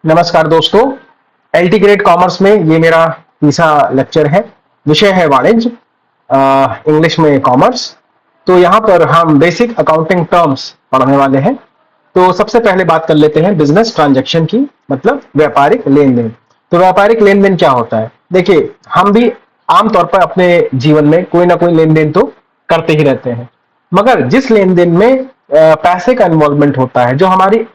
नमस्कार दोस्तों। LT grade commerce में ये मेरा तीसरा लेक्चर है। विषय है वाणिज्य, इंग्लिश में कॉमर्स। तो यहाँ पर हम बेसिक अकाउंटिंग टर्म्स पढ़ने वाले हैं। तो सबसे पहले बात कर लेते हैं बिजनेस ट्रांजैक्शन की, मतलब व्यापारिक लेन देन। तो व्यापारिक लेन देन क्या होता है? देखिए, हम भी आमतौर पर अपने जीवन में कोई ना कोई लेन देन तो करते ही रहते हैं, मगर जिस लेन देन में पैसे का इन्वॉल्वमेंट होता है, जो हमारी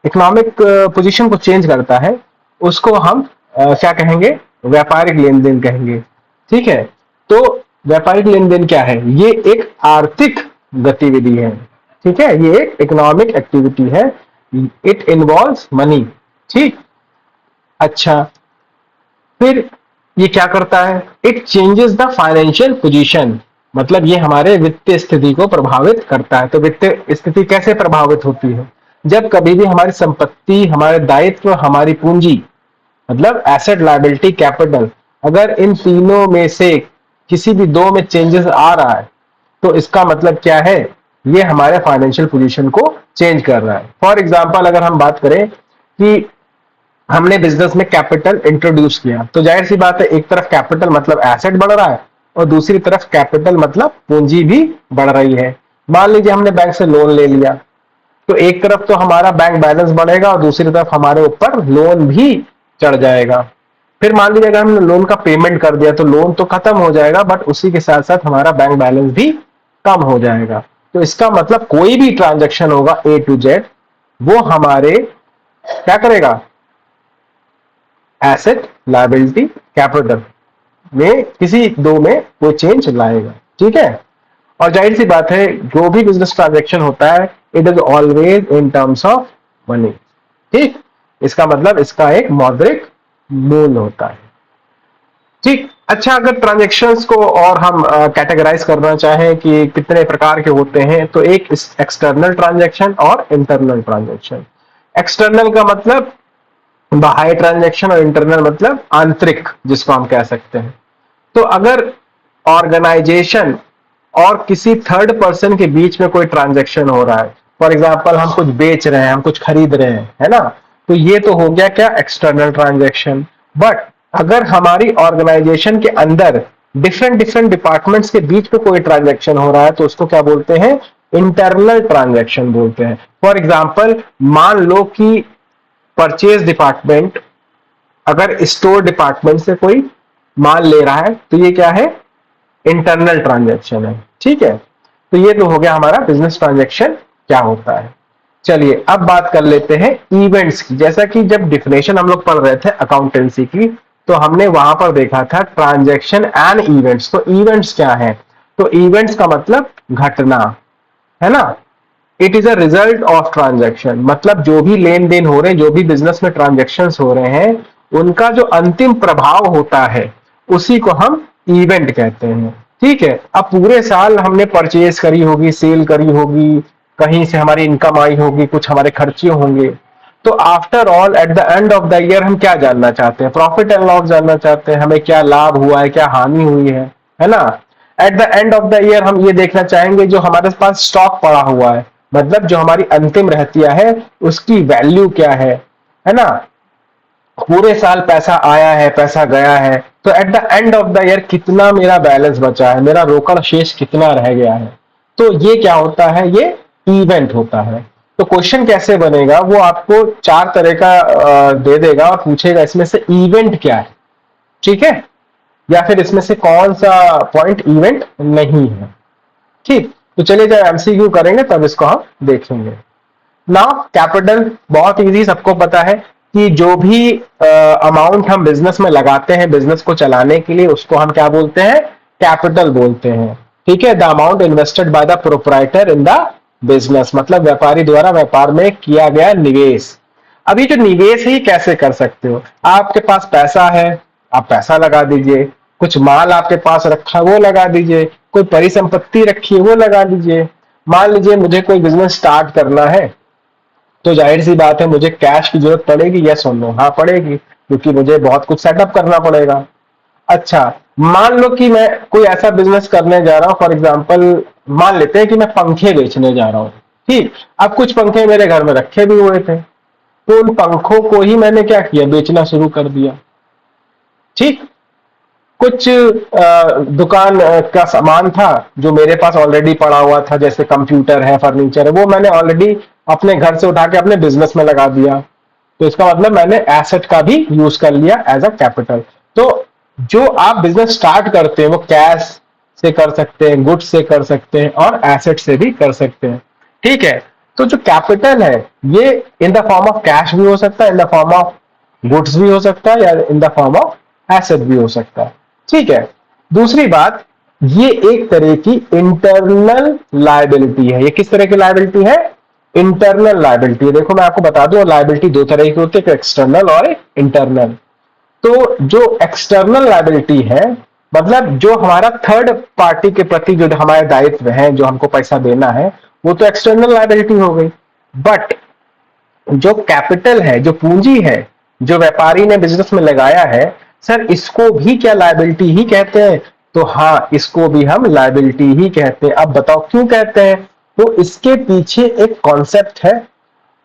इकोनॉमिक पोजीशन को चेंज करता है, उसको हम क्या कहेंगे? व्यापारिक लेन देन कहेंगे। ठीक है। तो व्यापारिक लेन देन क्या है? ये एक आर्थिक गतिविधि है। ठीक है, ये एक इकोनॉमिक एक्टिविटी है। It involves money. ठीक। अच्छा, फिर ये क्या करता है? It changes the financial position, मतलब ये हमारे वित्तीय स्थिति को प्रभावित करता है। तो वित्तीय स्थिति कैसे प्रभावित होती है? जब कभी भी हमारी संपत्ति, हमारे दायित्व, हमारी पूंजी, मतलब एसेट, लायबिलिटी, कैपिटल, अगर इन तीनों में से किसी भी दो में चेंजेस आ रहा है, तो इसका मतलब क्या है? ये हमारे फाइनेंशियल पोजीशन को चेंज कर रहा है। फॉर एग्जांपल, अगर हम बात करें कि हमने बिजनेस में कैपिटल इंट्रोड्यूस किया, तो जाहिर सी बात है, एक तरफ कैपिटल मतलब एसेट बढ़ रहा है और दूसरी तरफ कैपिटल मतलब पूंजी भी बढ़ रही है। मान लीजिए हमने बैंक से लोन ले लिया, तो एक तरफ तो हमारा बैंक बैलेंस बढ़ेगा और दूसरी तरफ हमारे ऊपर लोन भी चढ़ जाएगा। फिर मान लीजिए अगर हमने लोन का पेमेंट कर दिया, तो लोन तो खत्म हो जाएगा, बट उसी के साथ साथ हमारा बैंक बैलेंस भी कम हो जाएगा। तो इसका मतलब कोई भी ट्रांजेक्शन होगा ए टू जेड, वो हमारे क्या करेगा? एसेट, लायबिलिटी, कैपिटल में किसी दो में वो चेंज लाएगा। ठीक है। और जाहिर सी बात है, जो भी बिजनेस ट्रांजैक्शन होता है, it is always in terms of money. ठीक। इसका मतलब इसका एक मौद्रिक मूल्य होता है। ठीक। अच्छा, अगर ट्रांजैक्शंस को और हम कैटेगराइज करना चाहें कि कितने प्रकार के होते हैं, तो एक एक्सटर्नल ट्रांजैक्शन और इंटरनल ट्रांजैक्शन। एक्सटर्नल का मतलब बाह्य ट्रांजैक्शन, और इंटरनल मतलब आंतरिक, जिसको हम कह सकते हैं। तो अगर ऑर्गेनाइजेशन और किसी थर्ड पर्सन के बीच में कोई ट्रांजैक्शन हो रहा है, फॉर एग्जांपल हम कुछ बेच रहे हैं, हम कुछ खरीद रहे हैं, है ना, तो ये तो हो गया क्या? External transaction. बट अगर हमारी ऑर्गेनाइजेशन के अंदर डिफरेंट डिफरेंट डिपार्टमेंट्स के बीच में कोई ट्रांजैक्शन हो रहा है, तो उसको क्या बोलते हैं? इंटरनल ट्रांजैक्शन बोलते हैं। फॉर एग्जाम्पल, मान लो कि परचेज डिपार्टमेंट अगर स्टोर डिपार्टमेंट से कोई माल ले रहा है, तो ये क्या है? इंटरनल ट्रांजैक्शन है। ठीक है। तो ये तो हो गया हमारा बिजनेस ट्रांजैक्शन क्या होता है। चलिए अब बात कर लेते हैं इवेंट्स की। जैसा कि जब डिफिनेशन हम लोग पढ़ रहे थे अकाउंटेंसी की, तो हमने वहां पर देखा था ट्रांजैक्शन एंड इवेंट्स। तो इवेंट्स क्या है? तो इवेंट्स का मतलब घटना, है ना। It is a result of transaction, मतलब जो भी लेन देन हो रहे हैं, जो भी बिजनेस में ट्रांजैक्शन हो रहे हैं, उनका जो अंतिम प्रभाव होता है, उसी को हम इवेंट कहते हैं। ठीक है। अब पूरे साल हमने परचेज करी होगी, सेल करी होगी, कहीं से हमारी इनकम आई होगी, कुछ हमारे खर्चे होंगे, तो after all at the end of the year हम क्या जानना चाहते हैं? प्रॉफिट एंड लॉस जानना चाहते हैं। हमें क्या लाभ हुआ है, क्या हानि हुई है ना। At the end of the year हम ये देखना चाहेंगे जो हमारे पास स्टॉक पड़ा हुआ है, मतलब जो हमारी अंतिम रहतिया है, उसकी वैल्यू क्या है ना। पूरे साल पैसा आया है, पैसा गया है, तो at the end of the year कितना मेरा बैलेंस बचा है, मेरा रोकड़ शेष कितना रह गया है। तो ये क्या होता है? ये इवेंट होता है। तो क्वेश्चन कैसे बनेगा? वो आपको चार तरह का दे देगा और पूछेगा इसमें से इवेंट क्या है। ठीक है। या फिर इसमें से कौन सा पॉइंट इवेंट नहीं है। ठीक। तो चलिए जब एमसीक्यू करेंगे तब इसको हम देखेंगे। नाउ कैपिटल बहुत इजी, सबको पता है कि जो भी अमाउंट हम बिजनेस में लगाते हैं बिजनेस को चलाने के लिए, उसको हम क्या बोलते हैं? कैपिटल बोलते हैं। ठीक है। The amount invested by the proprietor in the business, मतलब व्यापारी द्वारा व्यापार में किया गया निवेश। अभी जो निवेश ही कैसे कर सकते हो? आपके पास पैसा है, आप पैसा लगा दीजिए। कुछ माल आपके पास रखा है, वो लगा दीजिए। कोई परिसंपत्ति रखी है, वो लगा दीजिए। मान लीजिए मुझे कोई बिजनेस स्टार्ट करना है, तो जाहिर सी बात है मुझे कैश की जरूरत पड़ेगी। यस और नो? हाँ पड़ेगी, क्योंकि मुझे बहुत कुछ सेटअप करना पड़ेगा। अच्छा, मान लो कि मैं कोई ऐसा बिजनेस करने जा रहा हूं, फॉर एग्जांपल मान लेते हैं कि मैं पंखे बेचने जा रहा हूं। ठीक। अब कुछ पंखे मेरे घर में रखे भी हुए थे, तो उन पंखों को ही मैंने क्या किया, बेचना शुरू कर दिया। ठीक। कुछ दुकान का सामान था जो मेरे पास ऑलरेडी पड़ा हुआ था, जैसे कंप्यूटर है, फर्नीचर है, वो मैंने ऑलरेडी अपने घर से उठा के अपने बिजनेस में लगा दिया। तो इसका मतलब मैंने एसेट का भी यूज कर लिया एज अ कैपिटल। तो जो आप बिजनेस स्टार्ट करते हैं वो कैश से कर सकते हैं, गुड्स से कर सकते हैं, और एसेट से भी कर सकते हैं। ठीक है। तो जो कैपिटल है ये in the form of cash भी हो सकता है, in the form of goods भी हो सकता है, या in the form of asset भी हो सकता है। ठीक है। दूसरी बात, ये एक तरह की इंटरनल लायबिलिटी है। ये किस तरह की लायबिलिटी है? Internal liability. देखो मैं आपको बता दूं, लायबिलिटी दो तरह की होती है, एक एक्सटर्नल और एक इंटरनल। तो जो एक्सटर्नल लायबिलिटी है, मतलब जो हमारा थर्ड पार्टी के प्रति जो हमारे दायित्व हैं, जो हमको पैसा देना है, वो तो एक्सटर्नल लायबिलिटी हो गई। बट जो कैपिटल है, जो पूंजी है, जो व्यापारी ने बिजनेस में लगाया है, सर इसको भी क्या लायबिलिटी ही कहते हैं? तो हाँ, इसको भी हम लायबिलिटी ही कहते हैं। अब बताओ क्यों कहते हैं? तो इसके पीछे एक कॉन्सेप्ट है।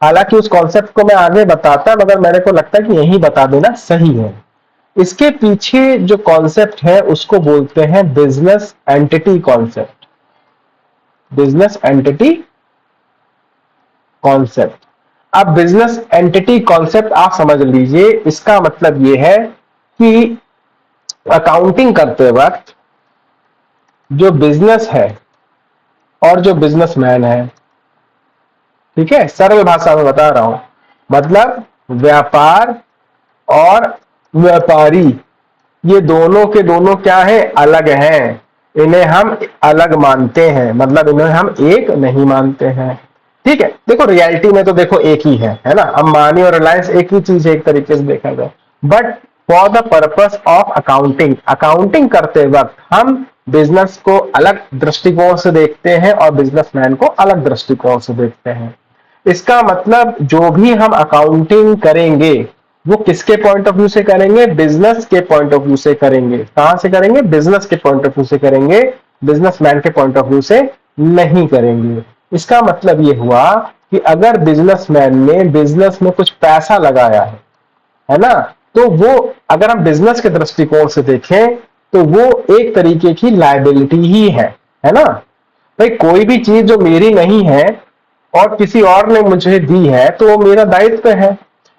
हालांकि उस कॉन्सेप्ट को मैं आगे बताता, मगर मेरे को लगता है कि यही बता देना सही है। इसके पीछे जो कॉन्सेप्ट है उसको बोलते हैं business entity concept. Business entity concept. अब बिजनेस एंटिटी कॉन्सेप्ट आप समझ लीजिए, इसका मतलब यह है कि अकाउंटिंग करते वक्त जो बिजनेस है और जो बिजनेसमैन है, ठीक है, सरल भाषा में बता रहा हूं, मतलब व्यापार और व्यापारी, ये दोनों के दोनों क्या है? अलग हैं। इन्हें हम अलग मानते हैं, मतलब इन्हें हम एक नहीं मानते हैं। ठीक है। देखो रियलिटी में तो देखो एक ही है ना, अंबानी और रिलायंस एक ही चीज है एक तरीके से देखा जाए। But for the purpose of accounting, accounting करते वक्त हम बिजनेस को अलग दृष्टिकोण से देखते हैं और बिजनेसमैन को अलग दृष्टिकोण से देखते हैं। इसका मतलब जो भी हम अकाउंटिंग करेंगे वो किसके पॉइंट ऑफ व्यू से करेंगे? बिजनेस के पॉइंट ऑफ व्यू से करेंगे। कहां से करेंगे? बिजनेस के पॉइंट ऑफ व्यू से करेंगे, बिजनेसमैन के पॉइंट ऑफ व्यू से नहीं करेंगे। इसका मतलब ये हुआ कि अगर बिजनेसमैन ने बिजनेस में कुछ पैसा लगाया है ना, तो वो अगर हम बिजनेस के दृष्टिकोण से देखें तो वो एक तरीके की लायबिलिटी ही है ना। भाई कोई भी चीज जो मेरी नहीं है और किसी और ने मुझे दी है तो वो मेरा दायित्व है।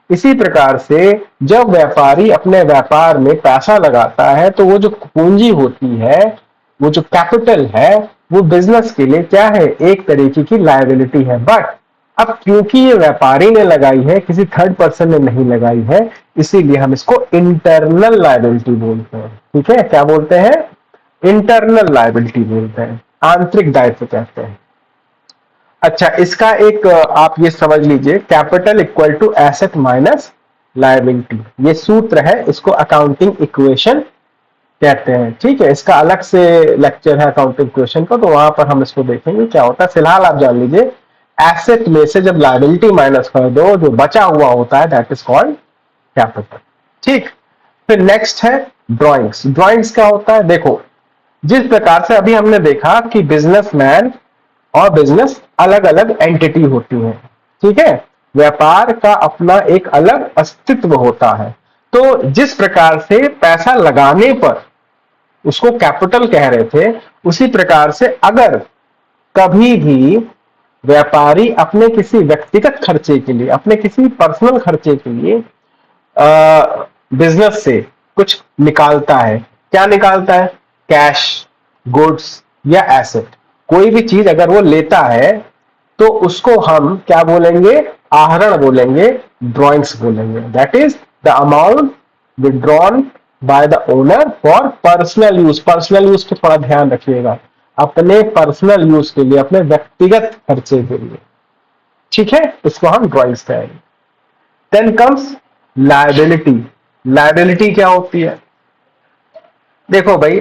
इसी प्रकार से जब व्यापारी अपने व्यापार में पैसा लगाता है तो वो जो पूंजी होती है, वो जो कैपिटल है, वो बिजनेस के लिए क्या है? एक तरीके की लायबिलिटी है। बट अब क्योंकि ये व्यापारी ने लगाई है, किसी थर्ड पर्सन ने नहीं लगाई है, इसीलिए हम इसको इंटरनल लायबिलिटी बोलते हैं। ठीक है। क्या बोलते हैं? इंटरनल लायबिलिटी बोलते हैं, आंतरिक दायित्व कहते हैं। अच्छा, इसका एक आप ये समझ लीजिए, capital equal to asset minus liability, ये सूत्र है, इसको अकाउंटिंग इक्वेशन कहते हैं। ठीक है। इसका अलग से लेक्चर है अकाउंटिंग इक्वेशन को, तो वहां पर हम इसको देखेंगे क्या होता है। फिलहाल आप जान लीजिए, एसेट में से जब लायबिलिटी माइनस कर दो, जो बचा हुआ होता है दैट इज कॉल्ड कैपिटल। ठीक। फिर नेक्स्ट है ड्रॉइंग्स। ड्रॉइंग्स क्या होता है? देखो, जिस प्रकार से अभी हमने देखा कि बिजनेसमैन और बिजनेस अलग अलग एंटिटी होती हैं, ठीक है, व्यापार का अपना एक अलग अस्तित्व होता है। तो जिस प्रकार से पैसा लगाने पर उसको कैपिटल कह रहे थे, उसी प्रकार से अगर कभी भी व्यापारी अपने किसी व्यक्तिगत खर्चे के लिए, अपने किसी पर्सनल खर्चे के लिए बिजनेस से कुछ निकालता है, क्या निकालता है? कैश, गुड्स या एसेट, कोई भी चीज अगर वो लेता है तो उसको हम क्या बोलेंगे? आहरण बोलेंगे, ड्रॉइंग्स बोलेंगे। That is the amount withdrawn by the owner for personal use. Personal use पे थोड़ा ध्यान रखिएगा, अपने पर्सनल यूज के लिए, अपने व्यक्तिगत खर्चे के लिए। ठीक है। इसको हम ड्रॉइंग्स कहेंगे। Then comes liability. लायबिलिटी क्या होती है? देखो भाई,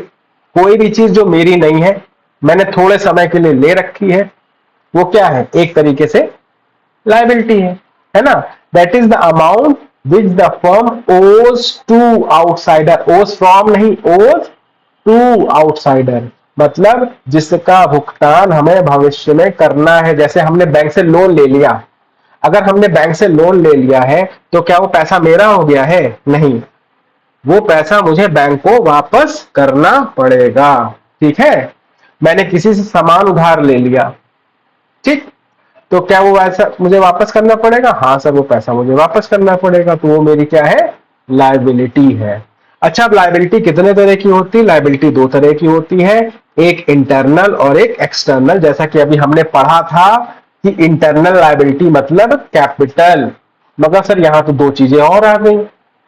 कोई भी चीज जो मेरी नहीं है, मैंने थोड़े समय के लिए ले रखी है, वो क्या है? एक तरीके से लायबिलिटी है ना। That is the amount which the firm ओज टू आउटसाइडर। ओज फ्रॉम नहीं, ओज टू आउटसाइडर, मतलब जिसका भुगतान हमें भविष्य में करना है। जैसे हमने बैंक से लोन ले लिया, अगर हमने बैंक से लोन ले लिया है तो क्या वो पैसा मेरा हो गया है? नहीं, वो पैसा मुझे बैंक को वापस करना पड़ेगा। ठीक है, मैंने किसी से सामान उधार ले लिया, ठीक, तो क्या वो ऐसा मुझे वापस करना पड़ेगा? हाँ सर, वो पैसा मुझे वापस करना पड़ेगा, तो वो मेरी क्या है? लायबिलिटी है। अच्छा, अब लायबिलिटी कितने तरह की होती है? लायबिलिटी दो तरह की होती है, एक इंटरनल और एक एक्सटर्नल। जैसा कि अभी हमने पढ़ा था कि इंटरनल लायबिलिटी मतलब कैपिटल, मगर सर यहां तो दो चीजें और आ गई।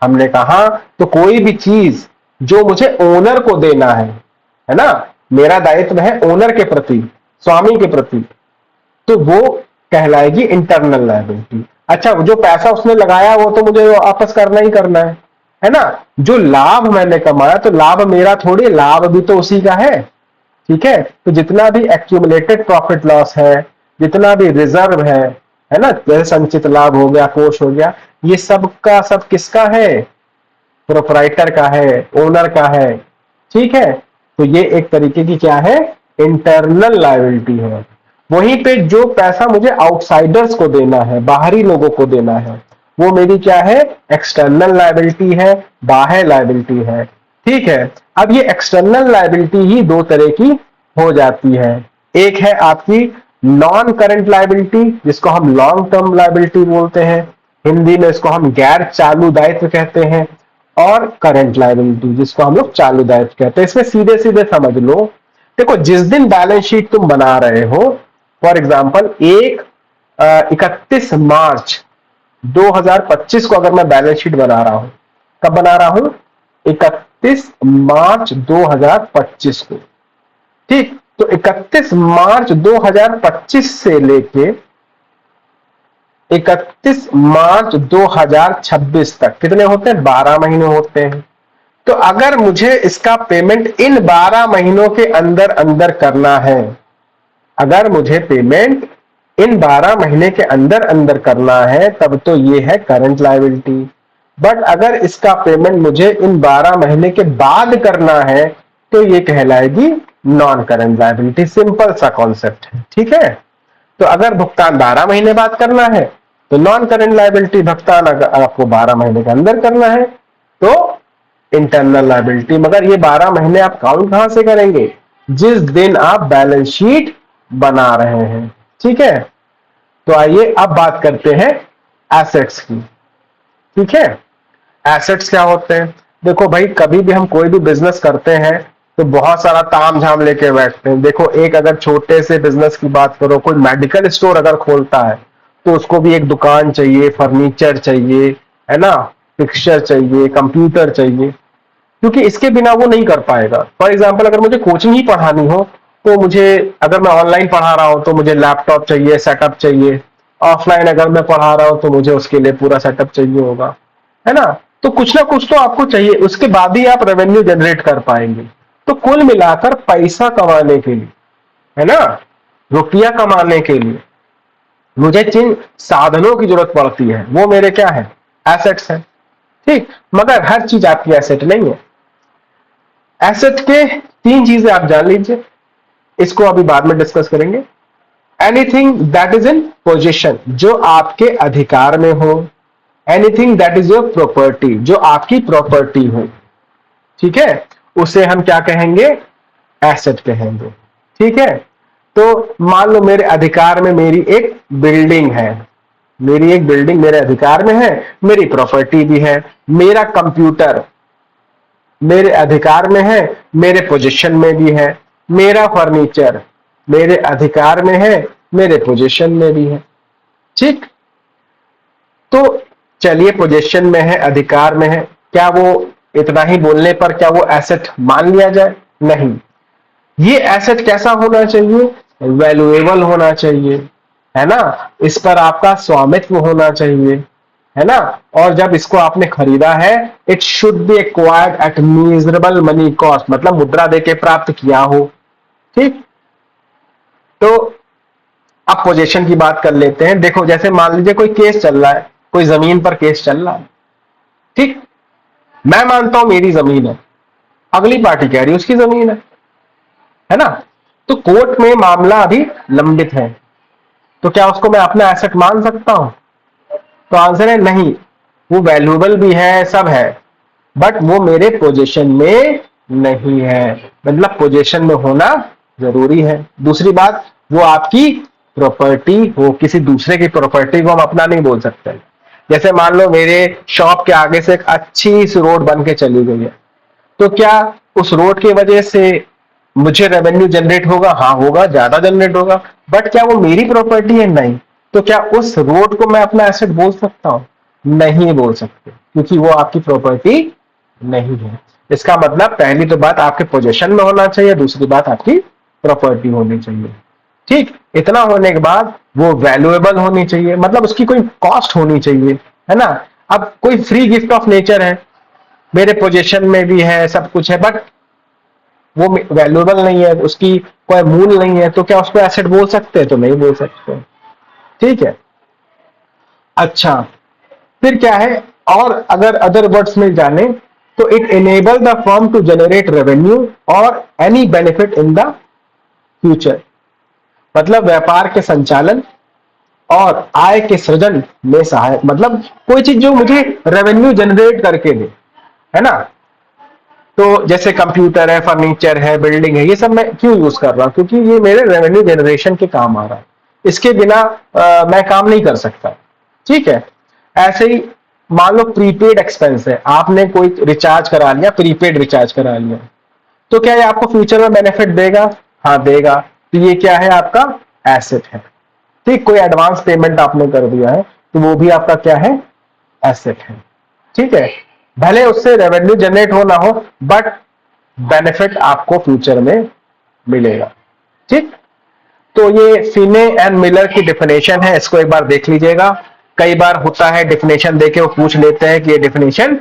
हमने कहा तो कोई भी चीज जो मुझे ओनर को देना है ना, मेरा दायित्व है ओनर के प्रति, स्वामी के प्रति, तो वो कहलाएगी इंटरनल लायबिलिटी। अच्छा, जो पैसा उसने लगाया वो तो मुझे वापस करना ही करना है ना। जो लाभ मैंने कमाया, तो लाभ मेरा थोड़ी, लाभ भी तो उसी का है। ठीक है, तो जितना भी एक्यूमुलेटेड प्रॉफिट लॉस है, जितना भी रिजर्व है ना, जैसे संचित लाभ हो गया, कोष हो गया, ये सब का सब किसका है? प्रोपराइटर का है, ओनर का है। ठीक है, तो ये एक तरीके की क्या है? इंटरनल लायबिलिटी है। वहीं पे जो पैसा मुझे आउटसाइडर्स को देना है, बाहरी लोगों को देना है, वो मेरी क्या है? एक्सटर्नल लायबिलिटी है, बाह्य लायबिलिटी है। ठीक है, अब ये एक्सटर्नल लायबिलिटी ही दो तरह की हो जाती है। एक है आपकी नॉन करंट लायबिलिटी, जिसको हम लॉन्ग टर्म लायबिलिटी बोलते हैं, हिंदी में इसको हम गैर चालू दायित्व कहते हैं, और करंट लायबिलिटी जिसको हम लोग चालू दायित्व कहते हैं। इसमें सीधे सीधे समझ लो, देखो जिस दिन बैलेंस शीट तुम बना रहे हो, फॉर एग्जाम्पल 31 मार्च 2025 को अगर मैं बैलेंस शीट बना रहा हूं, कब बना रहा हूं? 31 मार्च 2025 को। ठीक, तो 31 मार्च 2025 से लेके 31 मार्च 2026 तक कितने होते हैं? 12 महीने होते हैं। तो अगर मुझे इसका पेमेंट इन 12 महीनों के अंदर अंदर करना है, अगर मुझे पेमेंट इन 12 महीने के अंदर अंदर करना है, तब तो ये है करंट लायबिलिटी। बट अगर इसका पेमेंट मुझे इन 12 महीने के बाद करना है, तो ये कहलाएगी नॉन करंट लायबिलिटी। सिंपल सा कॉन्सेप्ट है। ठीक है, तो अगर भुगतान 12 महीने बाद करना है तो नॉन करंट लायबिलिटी, भुगतान अगर आपको 12 महीने के अंदर करना है तो इंटरनल लायबिलिटी। मगर ये 12 महीने आप काउंट कहां से करेंगे? जिस दिन आप बैलेंस शीट बना रहे हैं। ठीक है, तो आइए अब बात करते हैं एसेट्स की। ठीक है, एसेट्स क्या होते हैं? देखो भाई, कभी भी हम कोई भी बिजनेस करते हैं तो बहुत सारा ताम झाम लेके बैठते हैं। देखो, एक अगर छोटे से बिजनेस की बात करो, कोई मेडिकल स्टोर अगर खोलता है तो उसको भी एक दुकान चाहिए, फर्नीचर चाहिए, है ना, फिक्सचर चाहिए, कंप्यूटर चाहिए, क्योंकि इसके बिना वो नहीं कर पाएगा। फॉर एग्जाम्पल, अगर मुझे कोचिंग ही पढ़ानी हो तो मुझे, अगर मैं ऑनलाइन पढ़ा रहा हूं तो मुझे लैपटॉप चाहिए, सेटअप चाहिए। ऑफलाइन अगर मैं पढ़ा रहा हूं तो मुझे उसके लिए पूरा सेटअप चाहिए होगा, है ना। तो कुछ ना कुछ तो आपको चाहिए, उसके बाद ही आप रेवेन्यू जनरेट कर पाएंगे। तो कुल मिलाकर पैसा कमाने के लिए, है ना, रुपया कमाने के लिए मुझे जिन साधनों की जरूरत पड़ती है वो मेरे क्या है? एसेट्स है। ठीक, मगर हर चीज आपकी एसेट नहीं है। एसेट के तीन चीजें आप जान लीजिए, इसको अभी बाद में डिस्कस करेंगे। Anything that is in position, जो आपके अधिकार में हो। Anything that is your property, जो आपकी प्रॉपर्टी हो। ठीक है, उसे हम क्या कहेंगे? एसेट कहेंगे। ठीक है, तो मान लो मेरे अधिकार में मेरी एक बिल्डिंग है, मेरी एक बिल्डिंग मेरे अधिकार में है, मेरी प्रॉपर्टी भी है। मेरा कंप्यूटर मेरे अधिकार में है, मेरे पोजीशन में भी है। मेरा फर्नीचर मेरे अधिकार में है, मेरे पोजीशन में भी है। ठीक, तो चलिए, पोजीशन में है, अधिकार में है, क्या वो इतना ही बोलने पर क्या वो एसेट मान लिया जाए? नहीं। ये एसेट कैसा होना चाहिए? वैल्यूएबल होना चाहिए, है ना, इस पर आपका स्वामित्व होना चाहिए, है ना। और जब इसको आपने खरीदा है, it should be acquired at measurable money cost, मतलब मुद्रा देके प्राप्त किया हो। ठीक, तो अब पोजीशन की बात कर लेते हैं। देखो, जैसे मान लीजिए कोई केस चल रहा है, कोई जमीन पर केस चल रहा है। ठीक, मैं मानता हूं मेरी जमीन है, अगली पार्टी कह रही है उसकी जमीन है ना। तो कोर्ट में मामला अभी लंबित है, तो क्या उसको मैं अपना एसेट मान सकता हूं? तो आंसर है नहीं, वो वैल्यूएबल भी है, सब है, बट वो मेरे पोजीशन में नहीं है। मतलब पोजीशन में होना जरूरी है। दूसरी बात, वो आपकी प्रॉपर्टी हो, किसी दूसरे की प्रॉपर्टी को हम अपना नहीं बोल सकते। जैसे मान लो मेरे शॉप के आगे से एक अच्छी सी रोड बन के चली गई है, तो क्या उस रोड की वजह से मुझे रेवेन्यू जनरेट होगा? हाँ होगा, ज्यादा जनरेट होगा, बट क्या वो मेरी प्रॉपर्टी है? नहीं। तो क्या उस रोड को मैं अपना एसेट बोल सकता हूं? नहीं बोल सकते, क्योंकि वो आपकी प्रॉपर्टी नहीं है। इसका मतलब पहली तो बात आपके पोजीशन में होना चाहिए, दूसरी बात आपकी प्रॉपर्टी होनी चाहिए। ठीक, इतना होने के बाद वो वैल्यूएबल होनी चाहिए, मतलब उसकी कोई कॉस्ट होनी चाहिए, है ना। अब कोई फ्री गिफ्ट ऑफ नेचर है, मेरे पोजीशन में भी है, सब कुछ है, बट वो वैल्यूएबल नहीं है, उसकी कोई मूल नहीं है, तो क्या उसको एसेट बोल सकते हैं? तो नहीं बोल सकते। ठीक है। अच्छा, फिर क्या है? और अगर अदर वर्ड्स में जाने तो it enable the firm to generate revenue और any benefit in the future. मतलब व्यापार के संचालन और आय के सृजन में सहायक, मतलब कोई चीज जो मुझे रेवेन्यू जनरेट करके दे, है ना। तो जैसे कंप्यूटर है, फर्नीचर है, बिल्डिंग है, ये सब मैं क्यों यूज कर रहा हूं? क्योंकि ये मेरे रेवेन्यू जनरेशन के काम आ रहा है। इसके बिना मैं काम नहीं कर सकता। ठीक है। ऐसे ही मान लो प्रीपेड एक्सपेंस है, आपने कोई रिचार्ज करा लिया, प्रीपेड रिचार्ज करा लिया, तो क्या ये आपको फ्यूचर में बेनिफिट देगा? हाँ देगा। तो ये क्या है? आपका एसेट है। ठीक, कोई एडवांस पेमेंट आपने कर दिया है, तो वो भी आपका क्या है? एसेट है। ठीक है। भले उससे रेवेन्यू जनरेट हो ना हो, बट बेनिफिट आपको फ्यूचर में मिलेगा। ठीक। तो ये फिने एंड मिलर की डिफिनेशन है, इसको एक बार देख लीजिएगा। कई बार होता है डिफिनेशन देके वो पूछ लेते हैं कि ये डिफिनेशन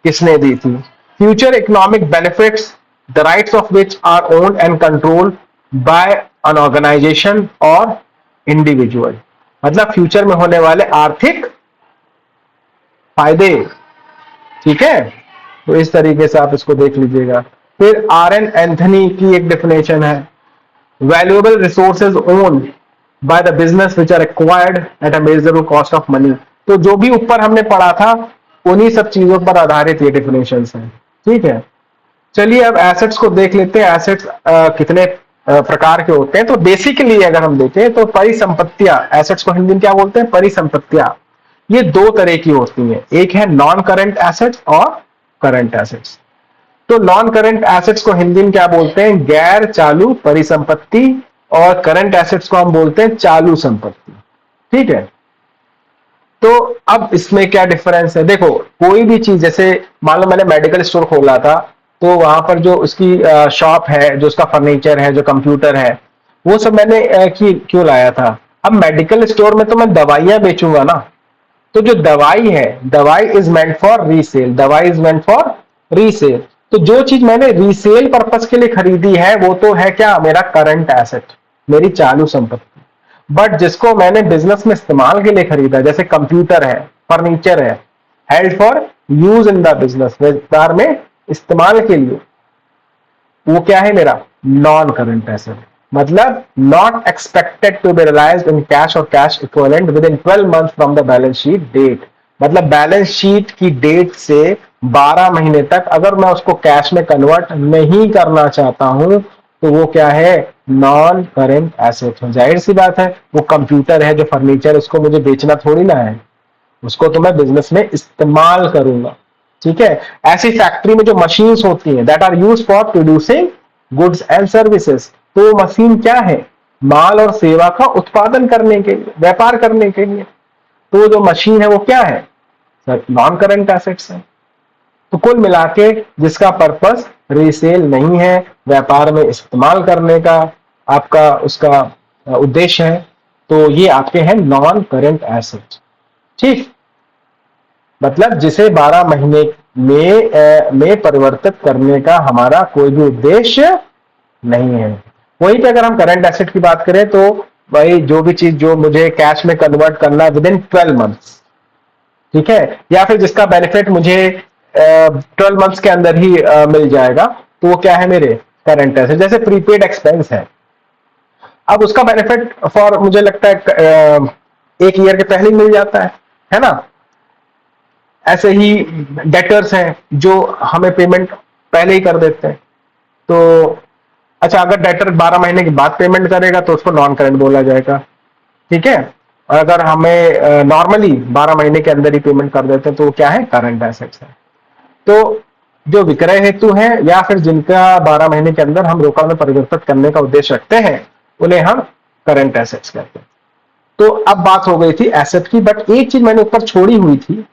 किसने दी थी। Future economic benefits the rights of which are owned and controlled by an organisation और इंडिविजुअल। मतलब फ्यूचर में होने वाले आर्थिक फायदे। ठीक है। तो इस तरीके से आप इसको देख लीजिएगा। फिर आर एन एंथनी की एक डिफिनेशन है, valuable resources owned by the business which are acquired at a measurable cost of money. तो जो भी ऊपर हमने पढ़ा था, उन्हीं सब चीजों पर आधारित ये डिफिनेशन है। ठीक है। चलिए अब एसेट्स को देख लेते हैं। एसेट्स कितने प्रकार के होते हैं? तो बेसिकली अगर हम देखें तो परिसंपत्तियां, एसेट्स को हिंदी में क्या बोलते हैं? परिसंपत्तियां। ये दो तरह की होती हैं, एक है नॉन करंट एसेट्स और करंट एसेट्स। तो नॉन करंट एसेट्स को हिंदी में क्या बोलते हैं? गैर चालू परिसंपत्ति। और करंट एसेट्स को हम बोलते हैं चालू संपत्ति। ठीक है। तो अब इसमें क्या डिफरेंस है? देखो, कोई भी चीज, जैसे मान लो मैंने मेडिकल स्टोर खोला था, तो वहां पर जो उसकी शॉप है, जो उसका फर्नीचर है, जो कंप्यूटर है, वो सब मैंने क्यों लाया था? अब मेडिकल स्टोर में तो मैं दवाइयां बेचूंगा ना। तो जो दवाई है, दवाई इज मेंट फॉर रीसेल, दवाई इज मेंट फॉर रीसेल। तो जो चीज मैंने रीसेल पर्पस के लिए खरीदी है, वो तो है क्या? मेरा करंट एसेट, मेरी चालू संपत्ति। बट जिसको मैंने बिजनेस में इस्तेमाल के लिए खरीदा, जैसे कंप्यूटर है, फर्नीचर है, held for use in the business, व्यापार में इस्तेमाल के लिए, वो क्या है? मेरा नॉन करंट एसेट। मतलब not expected to be realised in cash और cash equivalent within 12 month from the balance sheet date. मतलब बैलेंस शीट की डेट से 12 महीने तक अगर मैं उसको कैश में कन्वर्ट नहीं करना चाहता हूं, तो वो क्या है? नॉन करेंट एसेट है। जाहिर सी बात है, वो कंप्यूटर है, जो फर्नीचर, उसको मुझे बेचना थोड़ी ना है, उसको तो मैं बिजनेस में इस्तेमाल करूंगा। ठीक है। ऐसी फैक्ट्री में जो मशीन्स होती हैं, that are use for producing goods and services, तो मशीन क्या है? माल और सेवा का उत्पादन करने के लिए, व्यापार करने के लिए। तो जो मशीन है वो क्या है? सर, नॉन करंट एसेट्स है। तो कुल मिला के जिसका पर्पस रीसेल नहीं है, व्यापार में इस्तेमाल करने का आपका उसका उद्देश्य है, तो ये आपके हैं नॉन करंट एसेट। ठीक। मतलब जिसे 12 महीने में परिवर्तित करने का हमारा कोई भी उद्देश्य नहीं है। वहीं पे अगर हम करंट एसेट की बात करें, तो भाई जो भी चीज जो मुझे कैश में कन्वर्ट करना है विद इन 12 मंथ्स, ठीक है, या फिर जिसका बेनिफिट मुझे 12 मंथ्स के अंदर ही मिल जाएगा, तो वो क्या है? मेरे करंट एसेट। जैसे प्रीपेड एक्सपेंस है, अब उसका बेनिफिट फॉर मुझे लगता है 1 ईयर के पहले ही मिल जाता है ना। ऐसे ही डेटर्स हैं जो हमें पेमेंट पहले ही कर देते हैं। तो अच्छा, अगर डेटर 12 महीने के बाद पेमेंट करेगा तो उसको नॉन करंट बोला जाएगा, ठीक है। और अगर हमें नॉर्मली 12 महीने के अंदर ही पेमेंट कर देते हैं तो वो क्या है, करंट एसेट्स है। तो जो विक्रय हेतु है या फिर जिनका 12 महीने के अंदर हम रोकड़ में परिवर्तित करने का उद्देश्य रखते हैं, उन्हें हम करंट एसेट्स कहते हैं। तो अब बात हो गई थी एसेट की, बट एक चीज मैंने ऊपर छोड़ी हुई थी,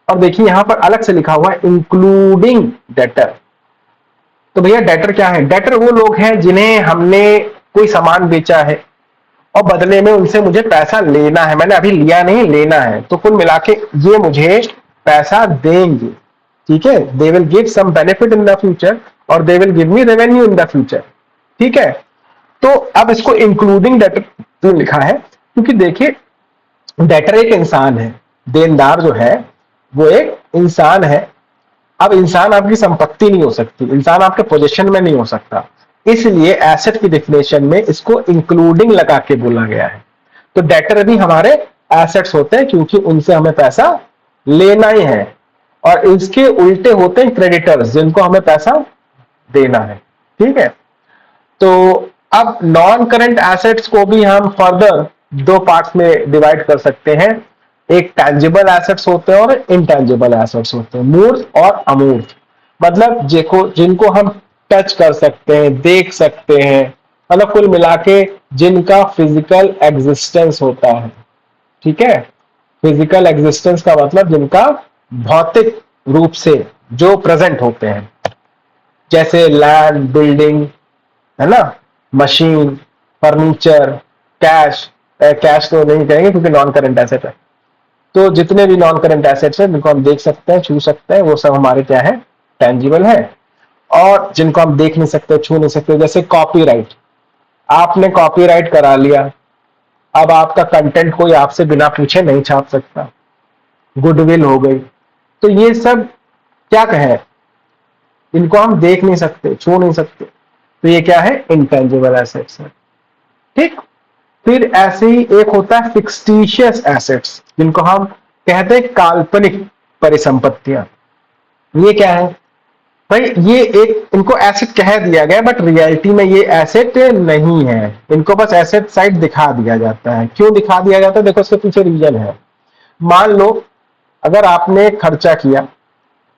और देखिए यहां पर अलग से लिखा हुआ है इंक्लूडिंग डेटर। तो भैया डेटर क्या है? डेटर वो लोग हैं जिन्हें हमने कोई सामान बेचा है और बदले में उनसे मुझे पैसा लेना है, मैंने अभी लिया नहीं, लेना है। तो कुल मिला के ये मुझे पैसा देंगे, ठीक है। They will give some benefit in the future और they will give me revenue in the future, ठीक है। तो अब इसको इंक्लूडिंग डेटर क्यों लिखा है? क्योंकि देखिए डेटर एक इंसान है, देनदार जो है वो एक इंसान है। अब इंसान आपकी संपत्ति नहीं हो सकती, इंसान आपके पोजीशन में नहीं हो सकता, इसलिए एसेट की डेफिनेशन में इसको इंक्लूडिंग लगा के बोला गया है। तो डेटर भी हमारे एसेट्स होते हैं क्योंकि उनसे हमें पैसा लेना ही है, और इसके उल्टे होते हैं क्रेडिटर्स जिनको हमें पैसा देना है, ठीक है। तो अब नॉन करंट एसेट्स को भी हम फर्दर दो पार्ट्स में डिवाइड कर सकते हैं। एक टैंजिबल एसेट्स होते हैं और इनटैंजिबल एसेट्स होते हैं, मूर्त और अमूर्त। मतलब जिनको हम टच कर सकते हैं, देख सकते हैं, मतलब कुल मिला के जिनका फिजिकल एग्जिस्टेंस होता है, ठीक है। फिजिकल एग्जिस्टेंस का मतलब जिनका भौतिक रूप से जो प्रेजेंट होते हैं, जैसे लैंड, बिल्डिंग, है ना, मशीन, फर्नीचर, कैश। कैश तो नहीं कहेंगे क्योंकि नॉन करंट एसेट है। तो जितने भी नॉन करंट एसेट्स हैं जिनको हम देख सकते हैं, छू सकते हैं, वो सब हमारे क्या है, टेंजिबल है। और जिनको हम देख नहीं सकते, छू नहीं सकते, जैसे कॉपीराइट। आपने कॉपीराइट करा लिया, अब आपका कंटेंट कोई आपसे बिना पूछे नहीं छाप सकता, गुडविल हो गई। तो ये सब क्या कहें, इनको हम देख नहीं सकते, छू नहीं सकते, तो ये क्या है, इंटेंजिबल एसेट्स है, ठीक। फिर ऐसे ही एक होता है फिक्सटिशियस एसेट्स, जिनको हम कहते हैं काल्पनिक परिसंपत्तियां। ये क्या है भाई? ये एक इनको एसेट कह दिया गया, बट रियलिटी में ये एसेट नहीं है, इनको बस एसेट साइड दिखा दिया जाता है। क्यों दिखा दिया जाता है? देखो इसके पीछे रीजन है। मान लो अगर आपने खर्चा किया,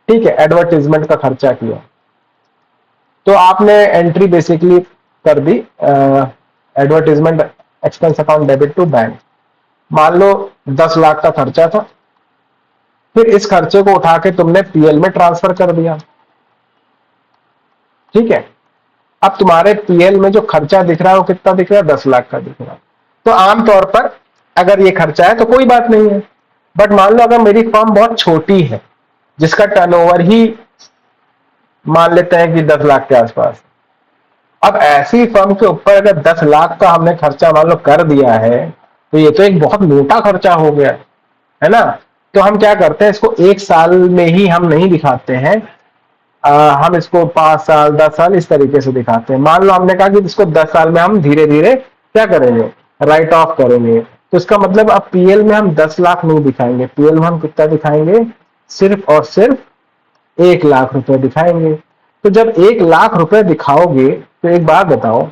ठीक है, एडवर्टीजमेंट का खर्चा किया, तो आपने एंट्री बेसिकली कर दी, advertisement expense account debit to bank. मान लो 10 लाख का खर्चा था, फिर इस खर्चे को उठा के तुमने पीएल में ट्रांसफर कर दिया, ठीक है। अब तुम्हारे पीएल में जो खर्चा दिख रहा है वो कितना दिख रहा है? 10 लाख का दिख रहा है। तो आमतौर पर अगर ये खर्चा है तो कोई बात नहीं है, बट मान लो अगर मेरी फर्म बहुत छोटी है जिसका टर्नओवर ही मान लेते हैं कि 10 लाख के आसपास, अब ऐसी फर्म के ऊपर अगर 10 लाख का हमने खर्चा मान लो कर दिया है, तो ये तो एक बहुत मोटा खर्चा हो गया है ना। तो हम क्या करते हैं, इसको एक साल में ही हम नहीं दिखाते हैं, हम इसको 5 साल 10 साल इस तरीके से दिखाते हैं। मान लो हमने कहा कि इसको 10 साल में हम धीरे धीरे क्या करेंगे, राइट ऑफ करेंगे। तो इसका मतलब अब पीएल में हम 10 लाख नहीं दिखाएंगे, पीएल में हम कितना दिखाएंगे, सिर्फ और सिर्फ 1 लाख रुपए दिखाएंगे। तो जब 1 लाख रुपए दिखाओगे तो एक बात बताओ,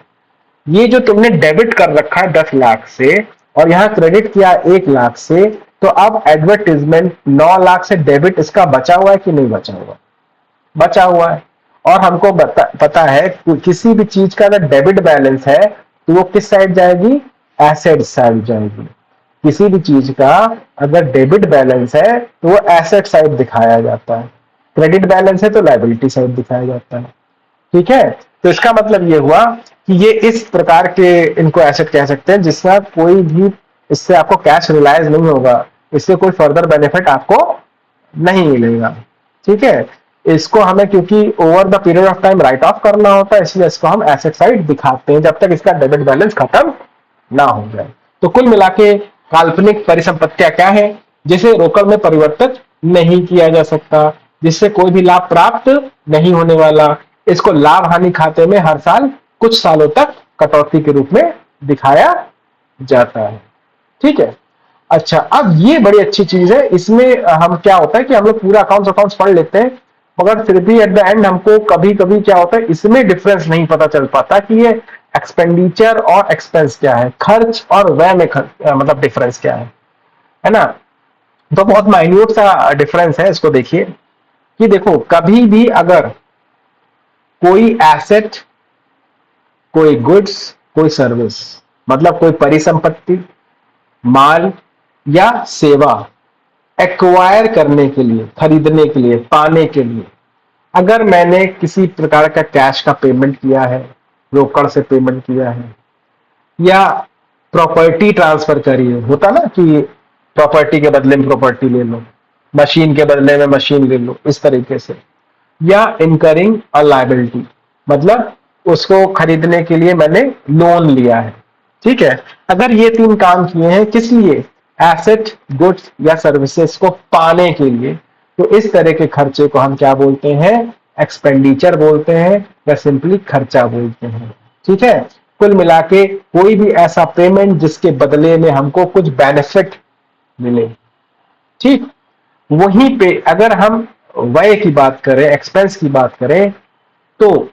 ये जो तुमने डेबिट कर रखा है 10 लाख से और यहां क्रेडिट किया 1 लाख से, तो अब एडवर्टीजमेंट 9 लाख से डेबिट इसका बचा हुआ है कि नहीं बचा हुआ? बचा हुआ है। और हमको पता है कि किसी भी चीज का अगर डेबिट बैलेंस है तो वो किस साइड जाएगी, एसेट साइड जाएगी। किसी भी चीज का अगर डेबिट बैलेंस है तो वो एसेट साइड दिखाया जाता है, क्रेडिट बैलेंस है तो लायबिलिटी साइड दिखाया जाता है, ठीक है। तो इसका मतलब ये हुआ कि ये इस प्रकार के इनको एसेट कह सकते हैं जिसका कोई भी, इससे आपको कैश रिलाइज नहीं होगा, इससे कोई फर्दर बेनिफिट आपको नहीं मिलेगा, ठीक है। इसको हमें क्योंकि over the period of time right of करना होता है, इसलिए इसको हम एसेट साइड दिखाते हैं जब तक इसका डेबिट बैलेंस खत्म ना हो जाए। तो कुल मिला के काल्पनिक परिसंपत्तियां क्या है? जिसे रोकड़ में परिवर्तित नहीं किया जा सकता, जिससे कोई भी लाभ प्राप्त नहीं होने वाला, इसको लाभ हानि खाते में हर साल कुछ सालों तक कटौती के रूप में दिखाया जाता है, ठीक है। अच्छा, अब ये बड़ी अच्छी चीज है, इसमें हम क्या होता है कि हम लोग पूरा अकाउंट्स पढ़ लेते हैं, मगर फिर भी एट द एंड हमको कभी कभी क्या होता है, इसमें डिफरेंस नहीं पता चल पाता कि ये एक्सपेंडिचर और एक्सपेंस क्या है, खर्च और व्यय में मतलब डिफरेंस क्या है ना। तो बहुत माइन्यूट सा डिफरेंस है, इसको देखिए कि देखो कभी भी अगर कोई एसेट, कोई गुड्स, कोई सर्विस, मतलब कोई परिसंपत्ति, माल या सेवा एक्वायर करने के लिए, खरीदने के लिए, पाने के लिए, अगर मैंने किसी प्रकार का कैश का पेमेंट किया है, रोकड़ से पेमेंट किया है, या प्रॉपर्टी ट्रांसफर करी है, होता ना कि प्रॉपर्टी के बदले में प्रॉपर्टी ले लो, मशीन के बदले में मशीन ले लो, इस तरीके से, या इनकरिंग अ लायबिलिटी, मतलब उसको खरीदने के लिए मैंने लोन लिया है, ठीक है। अगर ये तीन काम किए हैं किस लिए, एसेट, गुड्स या सर्विसेज को पाने के लिए, तो इस तरह के खर्चे को हम क्या बोलते हैं, एक्सपेंडिचर बोलते हैं या सिंपली खर्चा बोलते हैं, ठीक है। कुल मिला के कोई भी ऐसा पेमेंट जिसके बदले में हमको कुछ बेनिफिट मिले, ठीक। वहीं पे अगर हम व्यय की बात करें, एक्सपेंस की बात करें, तो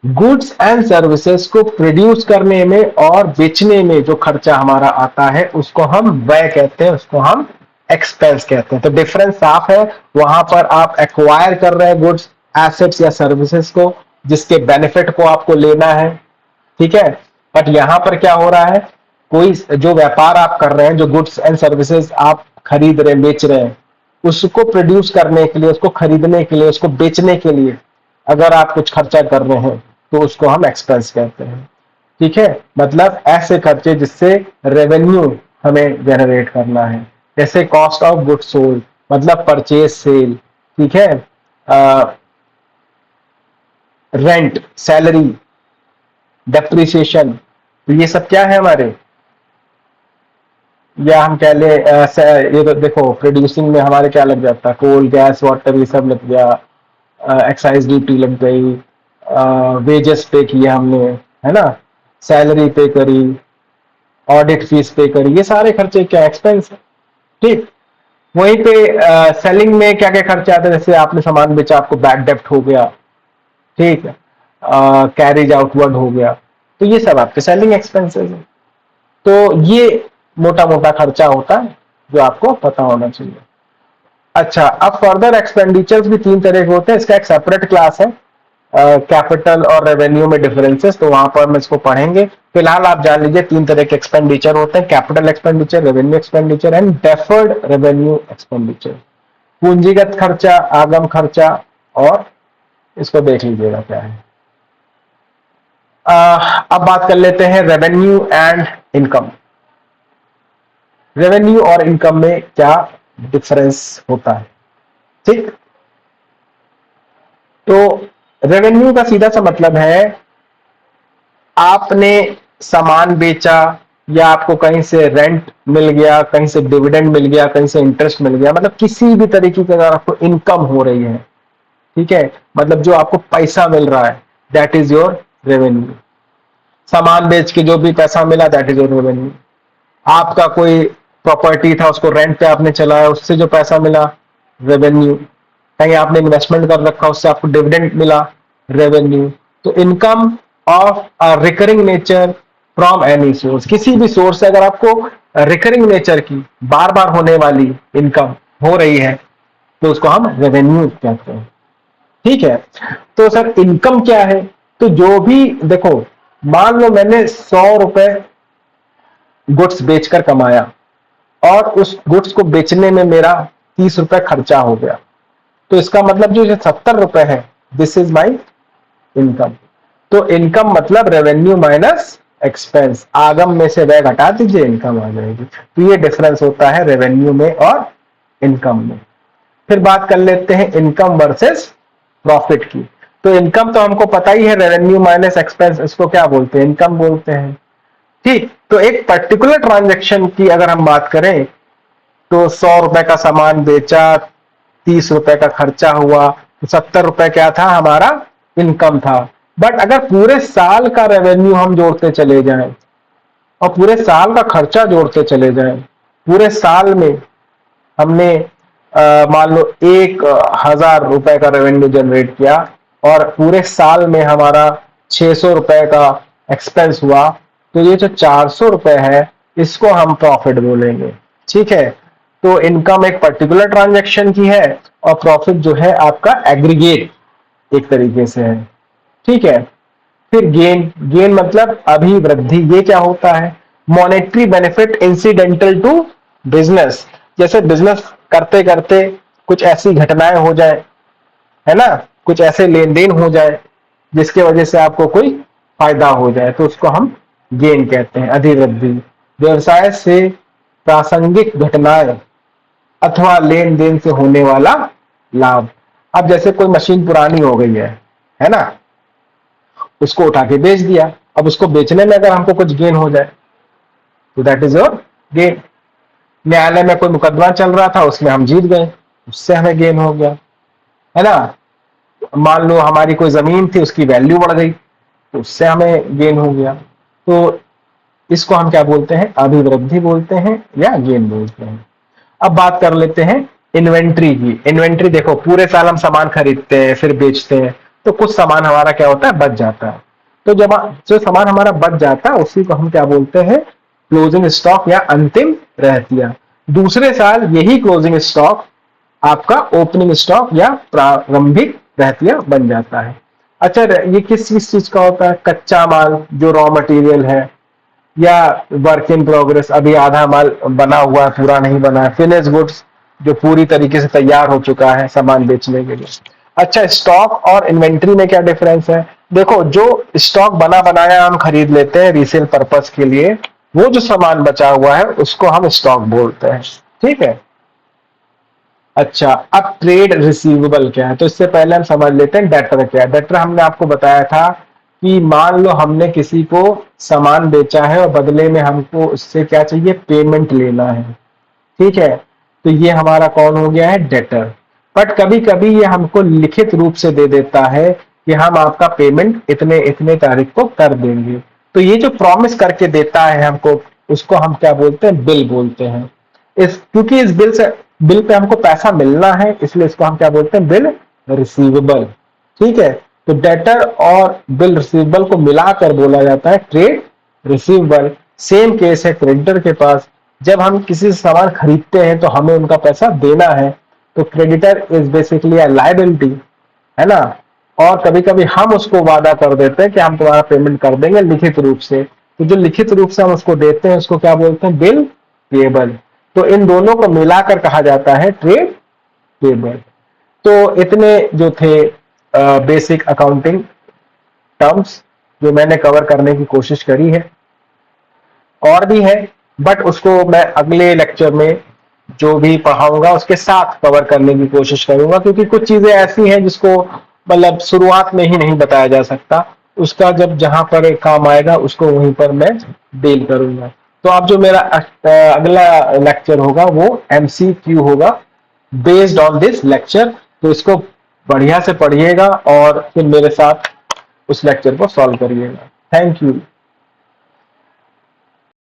गुड्स एंड सर्विसेज को प्रोड्यूस करने में और बेचने में जो खर्चा हमारा आता है उसको हम व्यय कहते हैं, उसको हम एक्सपेंस कहते हैं। तो डिफरेंस साफ है, वहां पर आप एक्वायर कर रहे हैं गुड्स, एसेट्स या सर्विसेज को, जिसके बेनिफिट को आपको लेना है, ठीक है। बट यहां पर क्या हो रहा है, कोई जो व्यापार आप कर रहे हैं, जो गुड्स एंड सर्विसेज आप खरीद रहे हैं, बेच रहे हैं, उसको प्रोड्यूस करने के लिए, उसको खरीदने के लिए, उसको बेचने के लिए अगर आप कुछ खर्चा कर रहे हैं तो उसको हम एक्सपेंस कहते हैं, ठीक है। मतलब ऐसे खर्चे जिससे रेवेन्यू हमें जनरेट करना है, जैसे कॉस्ट ऑफ गुड्स सोल्ड, मतलब परचेज सेल, ठीक है, रेंट, सैलरी, डेप्रिसिएशन, तो ये सब क्या है हमारे, या हम कह ले ये तो देखो प्रोड्यूसिंग में हमारे क्या लग जाता है, कोल, गैस, वाटर, ये सब लग गया, एक्साइज ड्यूटी लग गई, वेजेस पे किए हमने, है ना, सैलरी पे करी, ऑडिट फीस पे करी, ये सारे खर्चे क्या, एक्सपेंस है, ठीक। वहीं पे सेलिंग में क्या क्या खर्चे आते हैं, जैसे आपने सामान बेचा, आपको बैड डेप्ट हो गया, ठीक है, कैरेज आउटवर्ड हो गया, तो ये सब आपके सेलिंग एक्सपेंसेस है। तो ये मोटा मोटा खर्चा होता है जो आपको पता होना चाहिए। अच्छा, अब फर्दर एक्सपेंडिचर्स भी तीन तरह के होते हैं, इसका एक सेपरेट क्लास है, कैपिटल और रेवेन्यू में डिफरेंसेस, तो वहां पर हम इसको पढ़ेंगे। फिलहाल आप जान लीजिए तीन तरह के एक्सपेंडिचर होते हैं, capital expenditure, revenue expenditure and deferred revenue expenditure. पूंजीगत खर्चा, आगम खर्चा, और इसको देख लीजिएगा क्या है। अब बात कर लेते हैं रेवेन्यू एंड इनकम। रेवेन्यू और इनकम में क्या डिफरेंस होता है, ठीक। तो रेवेन्यू का सीधा सा मतलब है आपने सामान बेचा, या आपको कहीं से रेंट मिल गया, कहीं से डिविडेंड मिल गया, कहीं से इंटरेस्ट मिल गया, मतलब किसी भी तरीके की अगर आपको इनकम हो रही है, ठीक है, मतलब जो आपको पैसा मिल रहा है, दैट इज योर रेवेन्यू। सामान बेच के जो भी पैसा मिला, दैट इज योर रेवेन्यू। आपका कोई प्रॉपर्टी था, उसको रेंट पे आपने चलाया, उससे जो पैसा मिला, रेवेन्यू। कहीं आपने इन्वेस्टमेंट कर रखा, उससे आपको डिविडेंड मिला, रेवेन्यू। तो income of recurring nature from any source, किसी भी सोर्स से अगर आपको रिकरिंग नेचर की, बार बार होने वाली इनकम हो रही है, तो उसको हम रेवेन्यू कहते हैं, ठीक है। तो सर इनकम क्या है, तो जो भी देखो, मान लो मैंने 100 रुपए गुड्स बेचकर कमाया, और उस गुड्स को बेचने में मेरा 30 रुपए खर्चा हो गया, तो इसका मतलब जो 70 रुपए है, दिस इज माई इनकम। तो इनकम मतलब रेवेन्यू माइनस एक्सपेंस, आगम में से व्यय घटा दीजिए, इनकम आ जाएगी। तो ये डिफरेंस होता है रेवेन्यू में और इनकम में। फिर बात कर लेते हैं इनकम वर्सेस प्रॉफिट की। तो इनकम तो हमको पता ही है, रेवेन्यू माइनस एक्सपेंस, इसको क्या बोलते हैं, इनकम बोलते हैं, ठीक। तो एक पर्टिकुलर ट्रांजैक्शन की अगर हम बात करें, तो 100 रुपए का सामान बेचा, 30 रुपए का खर्चा हुआ, तो 70 रुपए क्या था, हमारा इनकम था। बट अगर पूरे साल का रेवेन्यू हम जोड़ते चले जाएं और पूरे साल का खर्चा जोड़ते चले जाएं, पूरे साल में हमने मान लो 1,000 रुपए का रेवेन्यू जनरेट किया और पूरे साल में हमारा 600 रुपए का एक्सपेंस हुआ, तो ये जो 400 रुपए है इसको हम प्रॉफिट बोलेंगे। ठीक है, तो इनकम एक पर्टिकुलर ट्रांजैक्शन की है और प्रॉफिट जो है आपका एग्रीगेट एक तरीके से है। ठीक है, फिर गेन, गेन मतलब अभिवृद्धि। ये क्या होता है? Monetary benefit incidental to business. जैसे बिजनेस करते करते कुछ ऐसी घटनाएं हो जाए, है ना, कुछ ऐसे लेन देन हो जाए जिसके वजह से आपको कोई फायदा हो जाए, तो उसको हम गेन कहते हैं, अधिवृद्धि। व्यवसाय से प्रासंगिक घटनाएं अथवा लेन देन से होने वाला लाभ। अब जैसे कोई मशीन पुरानी हो गई है ना, उसको उठा के बेच दिया, अब उसको बेचने में अगर हमको कुछ गेन हो जाए तो दैट इज योर गेन। न्यायालय में कोई मुकदमा चल रहा था, उसमें हम जीत गए, उससे हमें गेन हो गया, है ना। मान लो हमारी कोई जमीन थी, उसकी वैल्यू बढ़ गई, तो उससे हमें गेन हो गया। तो इसको हम क्या बोलते हैं? अभिवृद्धि बोलते हैं या गेन बोलते हैं। अब बात कर लेते हैं इन्वेंट्री की। इन्वेंट्री देखो, पूरे साल हम सामान खरीदते हैं फिर बेचते हैं, तो कुछ सामान हमारा क्या होता है? बच जाता है। तो जब जो सामान हमारा बच जाता है उसी को हम क्या बोलते हैं? क्लोजिंग स्टॉक या अंतिम रहतिया। दूसरे साल यही क्लोजिंग स्टॉक आपका ओपनिंग स्टॉक या प्रारंभिक रहतिया बन जाता है। अच्छा, ये किस चीज का होता है? कच्चा माल जो रॉ मटेरियल है, या वर्क इन प्रोग्रेस, अभी आधा माल बना हुआ है, पूरा नहीं बना है। फिनिश गुड्स जो पूरी तरीके से तैयार हो चुका है सामान बेचने के लिए। अच्छा, स्टॉक और इन्वेंट्री में क्या डिफरेंस है? देखो, जो स्टॉक बना बनाया हम खरीद लेते हैं रीसेल पर्पस के लिए, वो जो सामान बचा हुआ है उसको हम स्टॉक बोलते हैं। ठीक है। अच्छा, अब ट्रेड रिसीवेबल क्या है? तो इससे पहले हम समझ लेते हैं डेटर क्या है। डेटर हमने आपको बताया था कि मान लो हमने किसी को सामान बेचा है और बदले में हमको उससे क्या चाहिए? पेमेंट लेना है। ठीक है, तो ये हमारा कौन हो गया है? डेटर। बट कभी कभी ये हमको लिखित रूप से दे देता है कि हम आपका पेमेंट इतने इतने तारीख को कर देंगे। तो ये जो प्रॉमिस करके देता है हमको, उसको हम क्या बोलते हैं? बिल बोलते हैं। क्योंकि इस बिल पे हमको पैसा मिलना है, इसलिए इसको हम क्या बोलते हैं? Bill receivable. ठीक है, तो डेटर और बिल रिसीवेबल को मिलाकर बोला जाता है ट्रेड रिसीवेबल। सेम केस है क्रेडिटर के पास। जब हम किसी से सामान खरीदते हैं तो हमें उनका पैसा देना है, तो creditor is basically a liability, है ना। और कभी कभी हम उसको वादा कर देते हैं कि हम तुम्हारा पेमेंट कर देंगे लिखित रूप से, तो जो लिखित रूप से हम उसको देते हैं उसको क्या बोलते हैं? Bill payable. तो इन दोनों को मिलाकर कहा जाता है ट्रेड पेबल। तो इतने जो थे बेसिक अकाउंटिंग टर्म्स जो मैंने कवर करने की कोशिश करी है। और भी है, बट उसको मैं अगले लेक्चर में जो भी पढ़ाऊंगा उसके साथ कवर करने की कोशिश करूंगा, क्योंकि कुछ चीजें ऐसी हैं जिसको मतलब शुरुआत में ही नहीं बताया जा सकता। उसका जब जहां पर काम आएगा उसको वहीं पर मैं डील करूंगा। तो अब जो मेरा अगला लेक्चर होगा वो MCQ होगा बेस्ड ऑन दिस लेक्चर। तो इसको बढ़िया से पढ़िएगा और फिर मेरे साथ उस लेक्चर को सॉल्व करिएगा। Thank you.